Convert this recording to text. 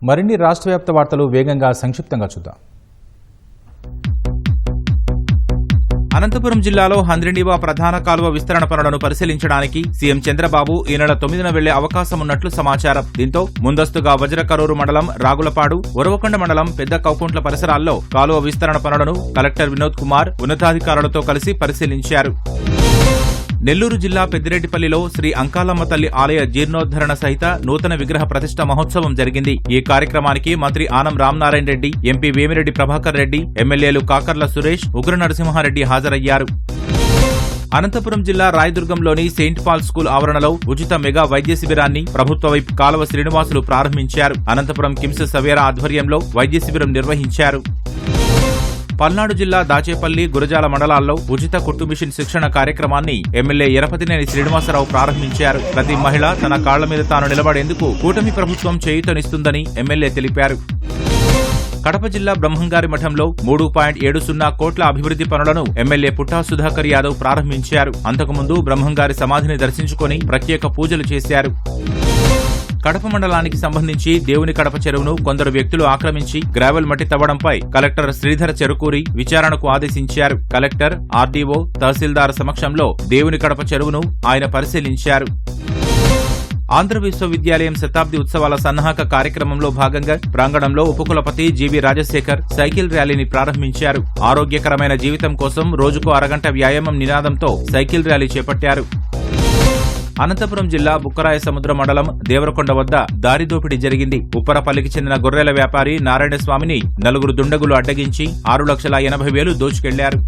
మరిన్ని రాష్ట్ర వ్యాప్త వార్తలు వేగంగా సంక్షిప్తంగా చూద్దాం. అనంతపురం జిల్లాలో హంద్రినీవా ప్రధాన కాలువ విస్తరణ పనులను పరిశీలించడానికి సీఎం చంద్రబాబు ఈ నెల 9న వెళ్లే అవకాశం ఉన్నట్లు సమాచారం. దీంతో ముందస్తుగా వజ్రకరూరు మండలం రాగులపాడు, ఉరవకొండ మండలం పెద్ద కౌకుంట్ల పరిసరాల్లో కాలువ విస్తరణ పనులను కలెక్టర్ వినోద్ కుమార్ ఉన్నతాధికారులతో కలిసి పరిశీలించారు. నెల్లూరు జిల్లా పెద్దిరెడ్డిపల్లిలో శ్రీ అంకాలమ్మ తల్లి ఆలయ జీర్ణోద్ధరణ సహిత నూతన విగ్రహ ప్రతిష్ఠ మహోత్సవం జరిగింది. ఈ కార్యక్రమానికి మంత్రి ఆనం రామనారాయణ రెడ్డి, ఎంపీ వేమిరెడ్డి ప్రభాకర్ రెడ్డి, ఎమ్మెల్యేలు కాకర్ల సురేష్, ఉగ్ర నరసింహారెడ్డి హాజరయ్యారు. అనంతపురం జిల్లా రాయదుర్గంలోని సెయింట్ పాల్ స్కూల్ ఆవరణలో ఉచిత మెగా వైద్య శిబిరాన్ని ప్రభుత్వ వైపు కాలువ శ్రీనివాసులు ప్రారంభించారు. అనంతపురం కిమ్స్ సవేరా ఆధ్వర్యంలో వైద్య శిబిరం నిర్వహించారు. పల్నాడు జిల్లా దాచేపల్లి, గురజాల మండలాల్లో ఉచిత కుట్టు మిషన్ శిక్షణ కార్యక్రమాన్ని ఎమ్మెల్యే ఎరపతినేని శ్రీనివాసరావు ప్రారంభించారు. ప్రతి మహిళ తన కాళ్ల మీద తాను నిలబడేందుకు కూటమి ప్రభుత్వం చేయూతనిస్తుందని ఎమ్మెల్యే తెలిపారు. కడప జిల్లా బ్రహ్మంగారి మఠంలో 3.70 కోట్ల అభివృద్ధి పనులను ఎమ్మెల్యే పుట్టా సుధాకర్ యాదవ్ ప్రారంభించారు. అంతకుముందు బ్రహ్మంగారి సమాధిని దర్శించుకుని ప్రత్యేక పూజలు చేశారు. కడప మండలానికి సంబంధించి దేవుని కడప చెరువును కొందరు వ్యక్తులు ఆక్రమించి గ్రావెల్ మట్టి తవ్వడంపై కలెక్టర్ శ్రీధర్ చెరుకూరి విచారణకు ఆదేశించారు. కలెక్టర్, ఆర్డీఓ, తహసీల్దార్ సమక్షంలో దేవుని కడప చెరువును ఆయన పరిశీలించారు. ఆంధ్ర విశ్వవిద్యాలయం శతాబ్ది ఉత్సవాల సన్నాహక కార్యక్రమంలో భాగంగా ప్రాంగణంలో ఉపకులపతి జీవీ రాజశేఖర్ సైకిల్ ర్యాలీని ప్రారంభించారు. ఆరోగ్యకరమైన జీవితం కోసం రోజుకు అరగంట వ్యాయామం నినాదంతో సైకిల్ ర్యాలీ చేపట్టారు. అనంతపురం జిల్లా బుక్కరాయ సముద్ర మండలం దేవరకొండ వద్ద దారిదోపిడీ జరిగింది. ఉప్పరపల్లికి చెందిన గొర్రెల వ్యాపారి నారాయణస్వామిని 4 దుండగులు అడ్డగించి 6,80,000 దోచుకెళ్లారు.